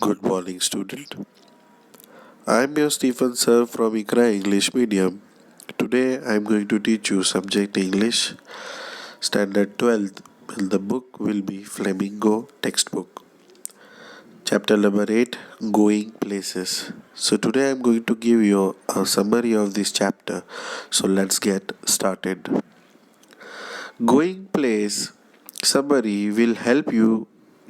Good morning, student. I'm your Stephen Sir from ICRA English Medium. Today I'm going to teach you subject English, Standard 12th. The book will be Flamingo textbook. Chapter number 8, Going Places. So today I'm going to give you a summary of this chapter. So let's get started. Going place summary will help you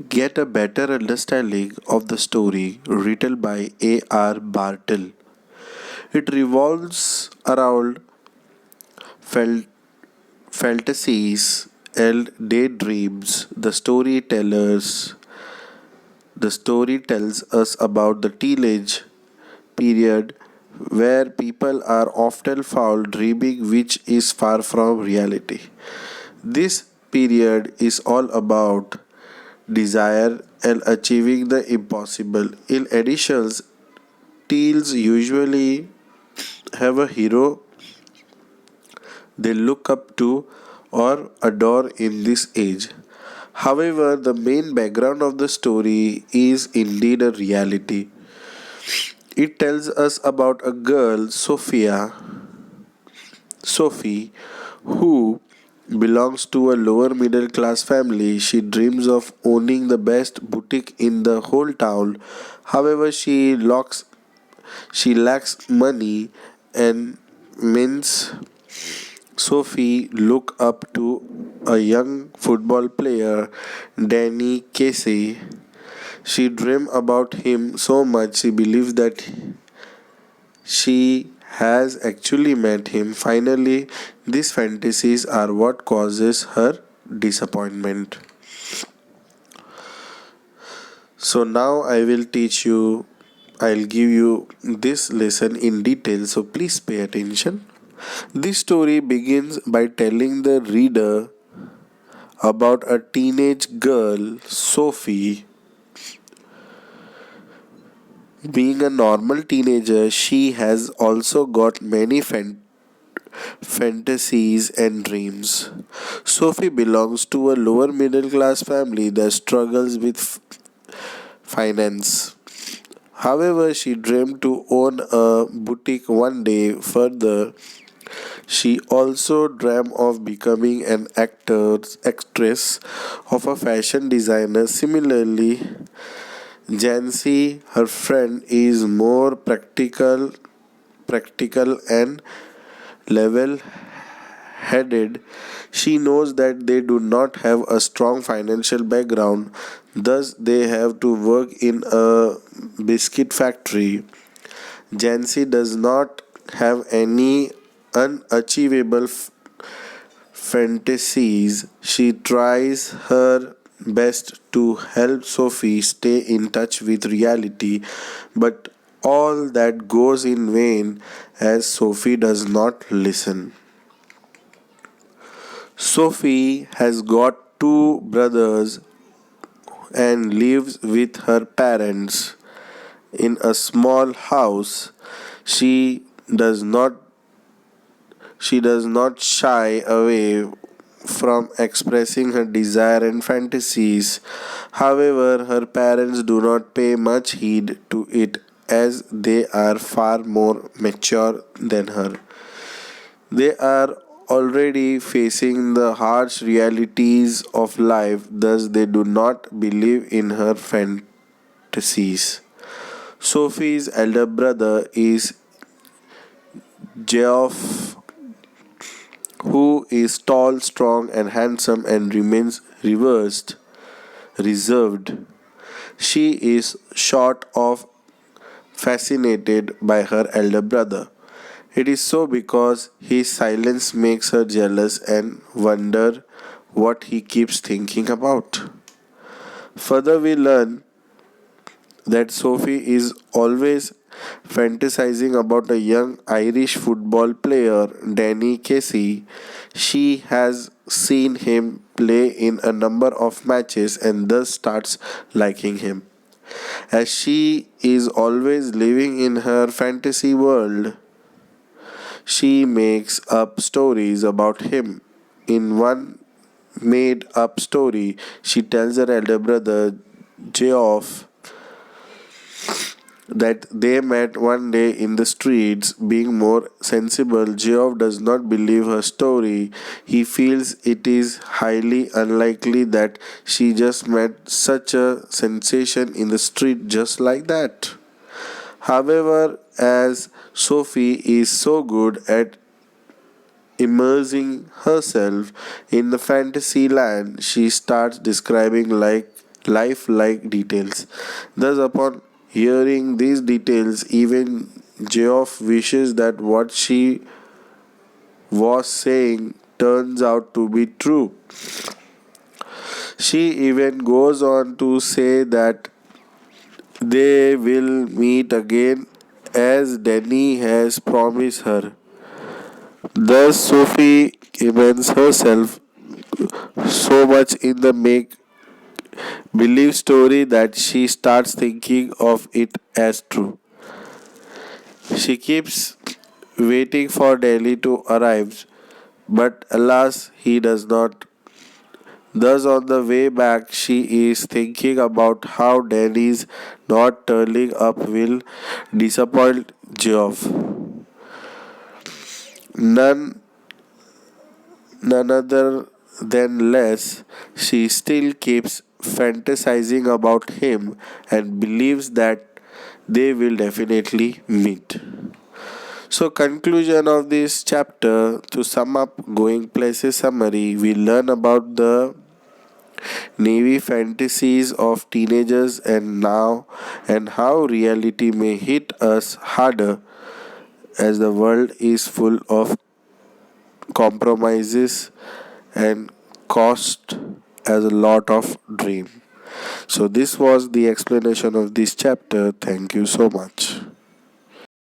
get a better understanding of the story written by A.R. Bartle. It revolves around fel- fantasies and daydreams. The story tells us about the teenage period where people are often found dreaming, which is far from reality. This period is all about desire and achieving the impossible. In addition, teens usually have a hero they look up to or adore in this age. However, the main background of the story is indeed a reality. It tells us about a girl, Sophie, who belongs to a lower middle class family. She dreams of owning the best boutique in the whole town. However, she lacks money and means Sophie looked up to a young football player, Danny Casey. She dreamed about him so much she believes that she has actually met him. Finally, these fantasies are what causes her disappointment. So now I'll give you this lesson in detail, so please pay attention. This story begins by telling the reader about a teenage girl, Sophie. Being a normal teenager, she has also got many fantasies and dreams. Sophie belongs to a lower middle class family that struggles with finance. However, she dreamed to own a boutique one day. Further, she also dreamed of becoming an actress of a fashion designer. Similarly, Jancy, her friend, is more practical and level headed. She knows that they do not have a strong financial background, thus, they have to work in a biscuit factory. Jancy does not have any unachievable fantasies. She tries her best to help Sophie stay in touch with reality, but all that goes in vain as Sophie does not listen. Sophie has got two brothers and lives with her parents in a small house. She does not she does not shy away from expressing her desire and fantasies. However, her parents do not pay much heed to it as they are far more mature than her. They are already facing the harsh realities of life, thus, they do not believe in her fantasies. Sophie's elder brother is Geoff, who is tall, strong, and handsome and remains reserved. She is short of fascinated by her elder brother. It is so because his silence makes her jealous and wonder what he keeps thinking about. Further, we learn that Sophie is always fantasizing about a young Irish football player, Danny Casey. She has seen him play in a number of matches and thus starts liking him. As she is always living in her fantasy world, she makes up stories about him. In one made up story, she tells her elder brother, Geoff, that they met one day in the streets. Being more sensible, Geoff does not believe her story. He feels it is highly unlikely that she just met such a sensation in the street just like that. However, as Sophie is so good at immersing herself in the fantasy land, she starts describing life-like details. Thus, upon hearing these details, even Geoff wishes that what she was saying turns out to be true. She even goes on to say that they will meet again as Danny has promised her. Thus, Sophie immerses herself so much in the make believe story that she starts thinking of it as true. She keeps waiting for Delhi to arrive, but alas, he does not. Thus, on the way back, she is thinking about how Danny's not turning up will disappoint Geoff. None none other than less, she still keeps fantasizing about him and believes that they will definitely meet. So, conclusion of this chapter, to sum up Going Places summary, we learn about the naive fantasies of teenagers and how reality may hit us harder as the world is full of compromises and cost as a lot of dream. So this was the explanation of this chapter. Thank you so much.